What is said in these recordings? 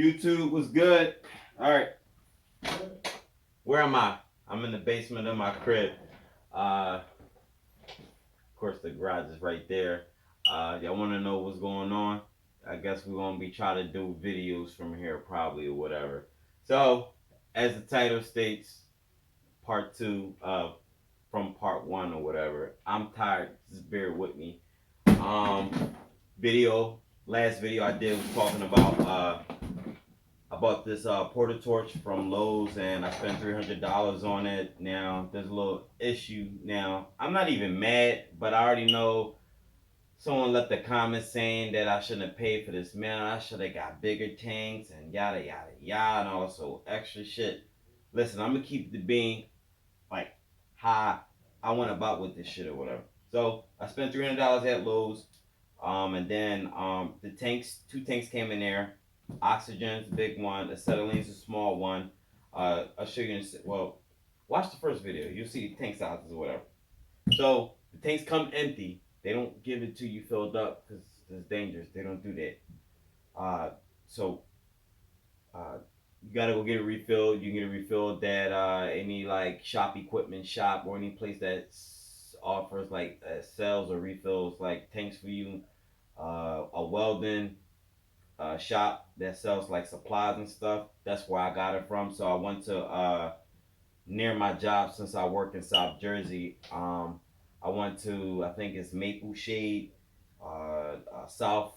YouTube was good. All right. Where am I? I'm in the basement of my crib. Of course, the garage is right there. Y'all want to know what's going on? I guess we're going to be trying to do videos from here probably or whatever. So, as the title states, part two from part one or whatever. I'm tired. Just bear with me. Video, last video I did was talking about I bought this porta torch from Lowe's and I spent $300 on it. Now there's a little issue. Now I'm not even mad, but I already know someone left a comment saying that I shouldn't have paid for this. Man, I should have got bigger tanks and yada yada yada and also extra shit. Listen, I'm gonna keep the being like how I went about with this shit or whatever. So I spent $300 at Lowe's, and then the tanks, two tanks came in there. Oxygen's a big one. Acetylene's a small one. I'll show you. Well, watch the first video. You'll see the tank sizes or whatever. So the tanks come empty. They don't give it to you filled up because it's dangerous. They don't do that. So you gotta go get it refilled. You can get it refilled at any like shop equipment shop or any place that offers like sells or refills like tanks for you. A welding shop that sells like supplies and stuff. That's where I got it from. So I went to near my job since I work in South Jersey. I went to I think it's Maple Shade, South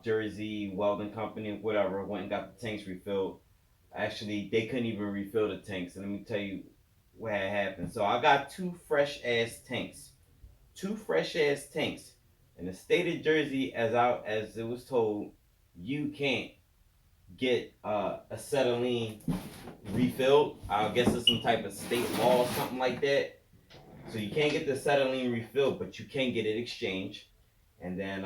Jersey Welding Company, whatever. Went and got the tanks refilled. Actually, they couldn't even refill the tanks. And let me tell you what had happened. So I got two fresh ass tanks. Two fresh ass tanks. In the state of Jersey, as it was told, you can't get acetylene refilled. I guess it's some type of state law or something like that. So you can't get the acetylene refilled, but you can get it exchanged. And then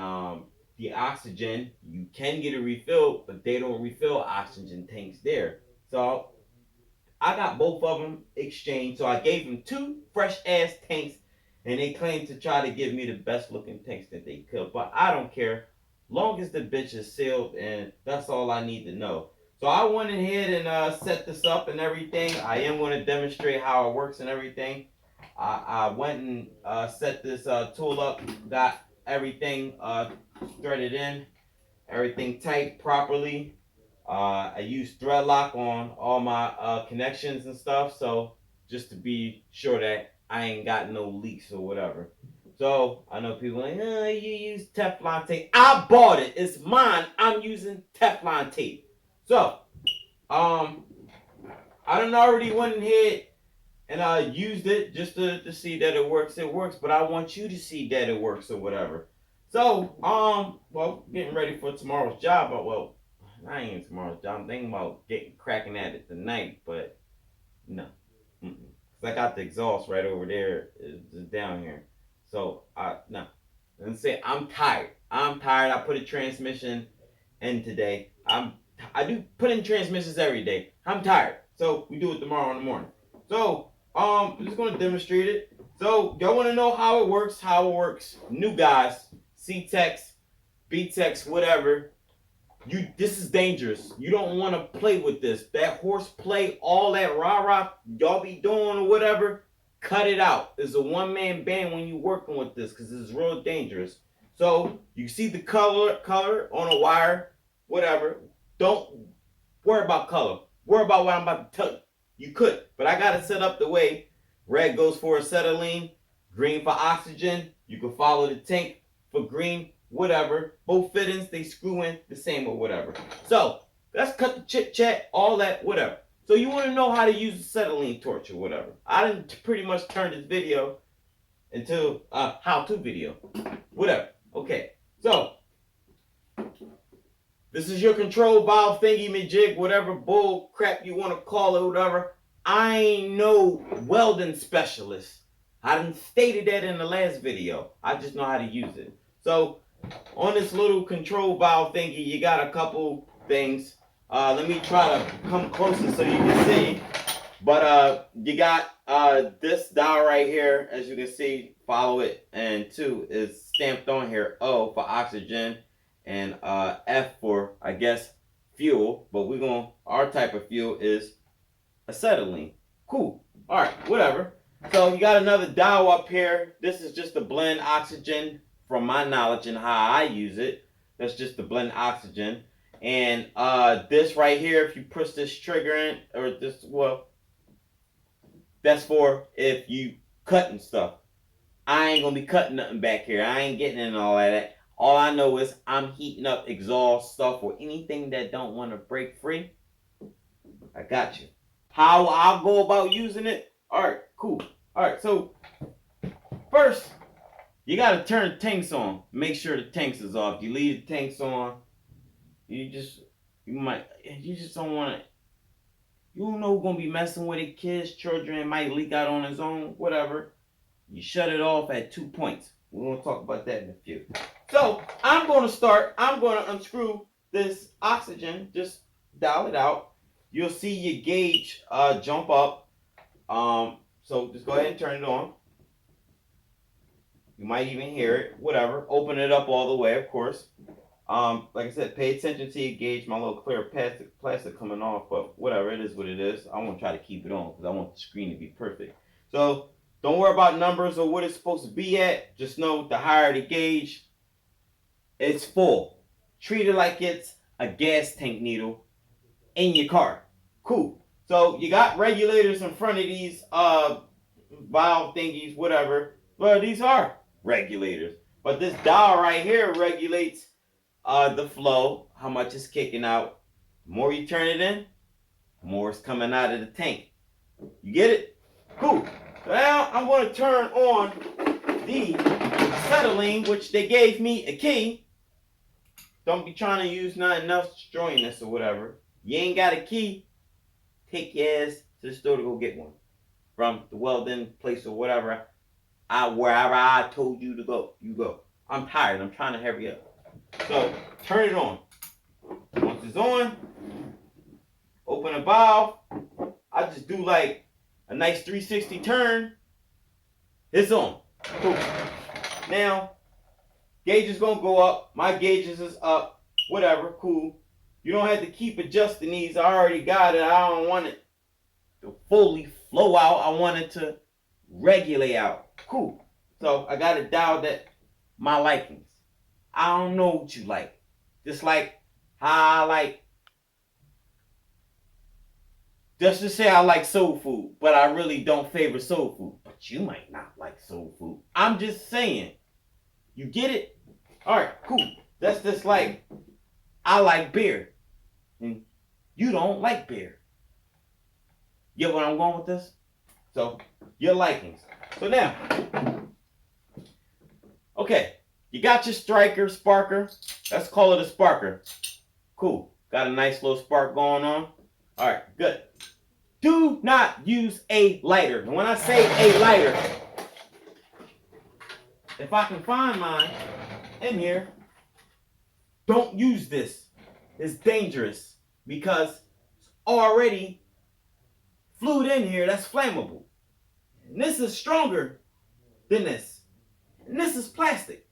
the oxygen, you can get it refilled, but they don't refill oxygen tanks there. So I got both of them exchanged. So I gave them two fresh ass tanks, and they claimed to try to give me the best looking tanks that they could. But I don't care. Long as the bitch is sealed, and that's all I need to know. So I went ahead and set this up and everything. I am going to demonstrate how it works and everything. I went and set this tool up, got everything threaded in, everything tight properly. I used thread lock on all my connections and stuff, so just to be sure that I ain't got no leaks or whatever. So I know people like, you use Teflon tape. I bought it. It's mine. I'm using Teflon tape. So, I done already went ahead and I used it just to see that it works. It works, but I want you to see that it works or whatever. So, well, getting ready for tomorrow's job. Well, I ain't tomorrow's job. I'm thinking about cracking at it tonight, but no. Cause I got the exhaust right over there, just down here. So no. And say I'm tired. I'm tired. I put a transmission in today. I do put in transmissions every day. I'm tired. So we do it tomorrow in the morning. So I'm just gonna demonstrate it. So y'all wanna know how it works, New guys, C-Techs, B-Techs, whatever. This is dangerous. You don't want to play with this. That horseplay, all that rah-rah y'all be doing or whatever, cut it out. It's a one-man band when you're working with this because it's real dangerous. So you see the color on a wire, whatever. Don't worry about color. Worry about what I'm about to tell you. You could, but I got it set up the way red goes for acetylene, green for oxygen. You can follow the tank for green, whatever. Both fittings, they screw in the same or whatever. So let's cut the chit chat, all that, whatever. So you want to know how to use a acetylene torch or whatever. I didn't pretty much turn this video into a how-to video. Whatever. Okay. So this is your control valve thingy majig, whatever bull crap you want to call it, whatever. I ain't no welding specialist. I done stated that in the last video. I just know how to use it. So on this little control valve thingy, you got a couple things. Let me try to come closer so you can see. But you got this dial right here, as you can see, follow it. And 2 is stamped on here, O for oxygen, and F for, I guess, fuel, but our type of fuel is acetylene. Cool. All right, whatever. So you got another dial up here. This is just to blend oxygen from my knowledge and how I use it. That's just to blend oxygen. And this right here, if you push this trigger in, or this, well, that's for if you cutting stuff. I ain't gonna be cutting nothing back here. I ain't getting in all of that. All I know is I'm heating up exhaust stuff or anything that don't want to break free. I got you. How I'll go about using it? All right, cool. All right, so first, you got to turn the tanks on. Make sure the tanks is off. You leave the tanks on, you just don't want to. You don't know who's going to be messing with it. Kids, children, might leak out on his own, whatever. You shut it off at 2 points. We're going to talk about that in a few. So, I'm going to unscrew this oxygen. Just dial it out. You'll see your gauge jump up. So just go ahead and turn it on. You might even hear it. Whatever. Open it up all the way, of course. Like I said, pay attention to your gauge. My little clear plastic coming off, but whatever. It is what it is. I want to try to keep it on because I want the screen to be perfect. So don't worry about numbers or what it's supposed to be at. Just know the higher the gauge, it's full. Treat it like it's a gas tank needle in your car. Cool. So you got regulators in front of these valve thingies, whatever. Well, these are regulators. But this dial right here regulates the flow, how much it's kicking out. The more you turn it in, the more it's coming out of the tank. You get it? Cool. So now I'm going to turn on the acetylene, which they gave me a key. Don't be trying to use nothing else destroying this or whatever. You ain't got a key. Take your ass to the store to go get one from the Welding place or whatever. Wherever I told you to go, you go. I'm tired. I'm trying to hurry up. So turn it on. Once it's on, open the valve. I just do like a nice 360 turn. It's on. Cool. Now, gauge is gonna go up. My gauges is up. Whatever. Cool. You don't have to keep adjusting these. I already got it. I don't want it to fully flow out. I want it to regulate out. Cool. So I got it dialed at my likings. I don't know what you like. Just like how I like. Just to say I like soul food, but I really don't favor soul food. But you might not like soul food. I'm just saying. You get it? Alright, cool. That's just like I like beer. And you don't like beer. You get where I'm going with this? So, your likings. So now, okay, you got your sparker. Let's call it a sparker. Cool. Got a nice little spark going on. Alright, good. Do not use a lighter. And when I say a lighter, if I can find mine in here, don't use this. It's dangerous because it's already fluid in here that's flammable. And this is stronger than this. And this is plastic.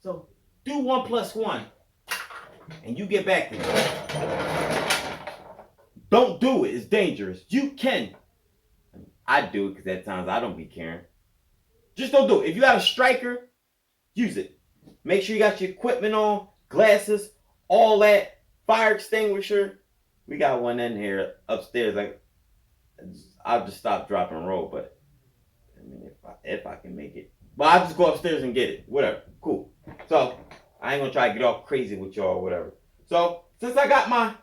So do 1 + 1 and you get back to me. Don't do it. It's dangerous. You can. I do it because at times I don't be caring. Just don't do it. If you got a striker, use it. Make sure you got your equipment on, glasses, all that. Fire extinguisher. We got one in here upstairs. Like I'll just stop, drop, and roll. But I mean, if I can make it, but I'll just go upstairs and get it. Whatever. Cool. So I ain't gonna try to get all crazy with y'all or whatever. So since I got my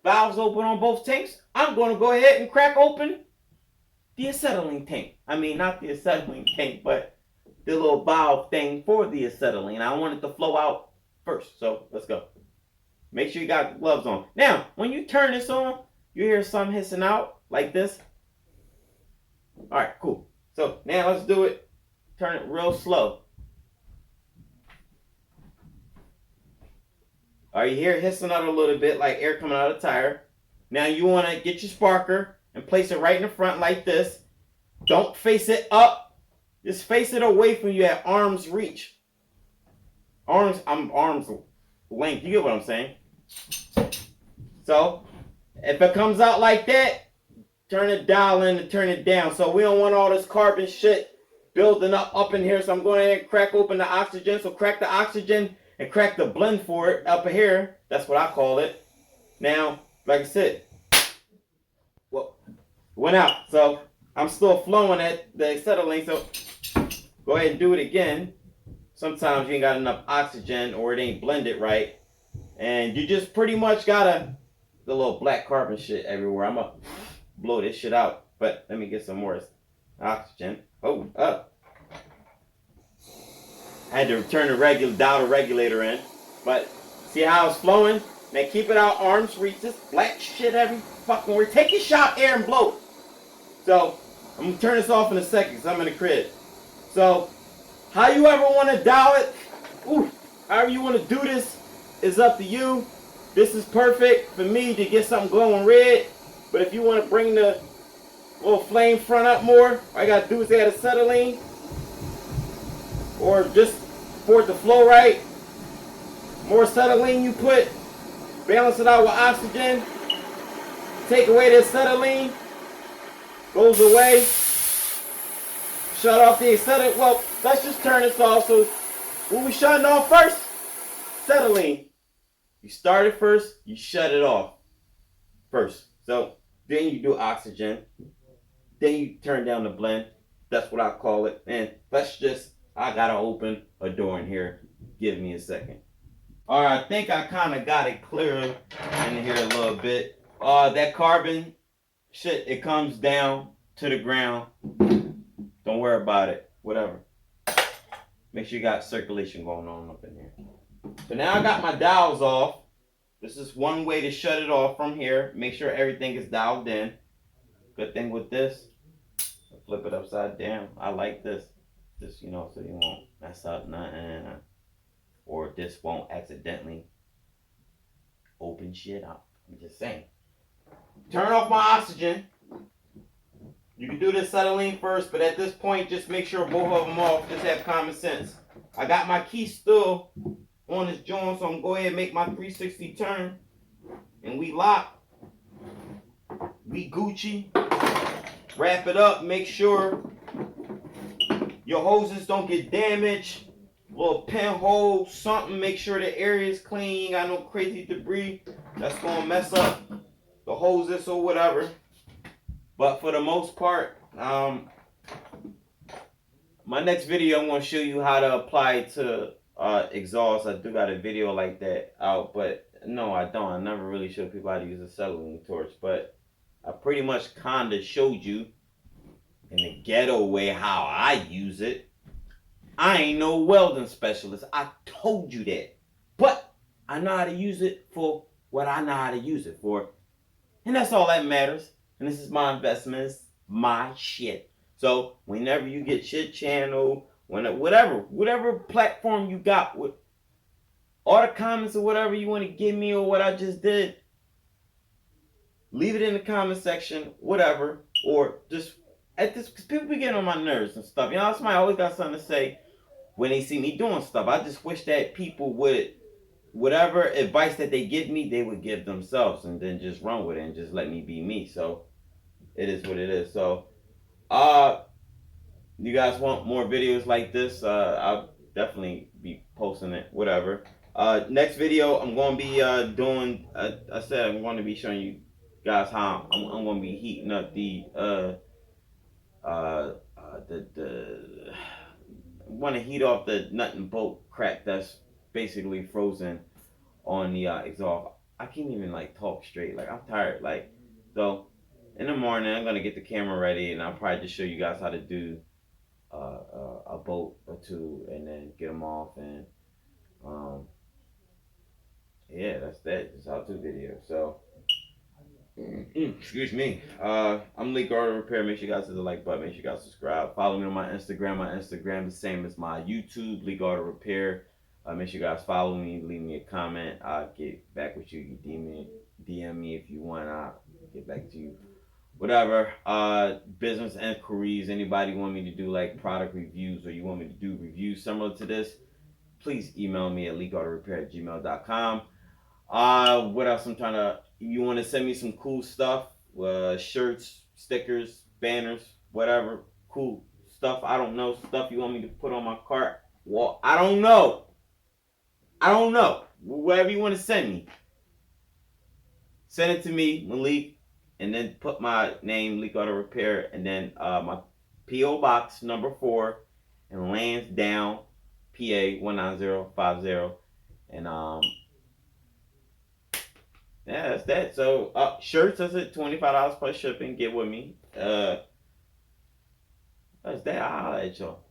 valves open on both tanks, I'm gonna go ahead and crack open the acetylene tank. I mean, not the acetylene tank, but the little valve thing for the acetylene. I want it to flow out first. So let's go. Make sure you got the gloves on. Now, when you turn this on, you hear some hissing out like this. All right, cool. So now let's do it. Turn it real slow. All right, you hear it hissing out a little bit like air coming out of the tire. Now you want to get your sparker and place it right in the front like this. Don't face it up. Just face it away from you at arm's reach. Arm's length. You get what I'm saying? So if it comes out like that, turn the dial in and turn it down. So we don't want all this carbon shit building up in here. So I'm going ahead and crack open the oxygen. So crack the oxygen and crack the blend for it up here. That's what I call it. Now, like I said, well, went out. So I'm still flowing at the acetylene. So go ahead and do it again. Sometimes you ain't got enough oxygen or it ain't blended right. And you just pretty much gotta, the little black carbon shit everywhere. I'm gonna blow this shit out. But let me get some more oxygen. Oh, up. I had to turn the dial the regulator in. But see how it's flowing? Now keep it out, arms reach this black shit every fucking where. Take your shot air and blow it. So I'm gonna turn this off in a second because I'm in the crib. So how you ever want to dial it, however you want to do this is up to you. This is perfect for me to get something glowing red. But if you want to bring the little flame front up more, all I gotta do is add acetylene, or just for it to flow right. More acetylene you put, balance it out with oxygen. Take away the acetylene, goes away. Shut off the acetylene. Well, let's just turn this off. So what we shutting off first? Acetylene. You start it first, you shut it off first. So then you do oxygen. Then you turn down the blend. That's what I call it. And let's just, I gotta open a door in here. Give me a second. Alright, I think I kind of got it clear in here a little bit. That carbon shit, it comes down to the ground. Don't worry about it. Whatever. Make sure you got circulation going on up in here. So now I got my dials off. This is one way to shut it off from here. Make sure everything is dialed in. Good thing with this, flip it upside down. I like this. Just, so you won't mess up nothing. Or this won't accidentally open shit up. I'm just saying. Turn off my oxygen. You can do the acetylene first, but at this point, just make sure both of them off. Just have common sense. I got my key still on this joint, so I'm going to go ahead and make my 360 turn. And we lock. We Gucci. Wrap it up. Make sure your hoses don't get damaged. Little pinhole, something. Make sure the area is clean. You ain't got no crazy debris that's going to mess up the hoses or whatever. But for the most part, my next video I'm going to show you how to apply it to exhaust. I do got a video like that out, but no, I don't. I never really showed people how to use a acetylene torch, but I pretty much kind of showed you in the ghetto way how I use it. I ain't no welding specialist. I told you that. But I know how to use it for what I know how to use it for. And that's all that matters. And this is my investments, my shit. So whenever you get shit channel, whatever platform you got, with all the comments or whatever you want to give me or what I just did, leave it in the comment section, whatever. Or just at this, because people be getting on my nerves and stuff. Somebody always got something to say when they see me doing stuff. I just wish that people would, whatever advice that they give me, they would give themselves and then just run with it and just let me be me. So it is what it is. So you guys want more videos like this, I'll definitely be posting it, whatever. Next video I'm going to be doing, I said I'm going to be showing you guys how I'm going to be heating up the I want to heat off the nut and bolt crack that's basically frozen on the exhaust. I can't even talk straight. I'm tired. So in the morning I'm gonna get the camera ready and I'll probably just show you guys how to do a bolt or two and then get them off, and yeah, that's that. Just how to video. So excuse me. I'm Leekautorepair. Make sure you guys hit the like button. Make sure you guys subscribe. Follow me on my Instagram. My Instagram is the same as my YouTube, Leekautorepair. Make sure you guys follow me. Leave me a comment. I'll get back with you. You DM me if you want. I'll get back to you. Whatever. Business inquiries. Anybody want me to do product reviews, or you want me to do reviews similar to this, please email me at leekautorepair@gmail.com. What else I'm trying to you want to send me some cool stuff, shirts, stickers, banners, whatever, cool stuff. I don't know, stuff you want me to put on my cart. Well, I don't know. I don't know. Whatever you want to send me, send it to me, Malik, and then put my name, Leekautorepair, and then my PO Box number 4, and Lansdowne, PA 19050, and yeah, that's that. So shirts, that's it, $25 plus shipping. Get with me. That's that. I'll holler at y'all.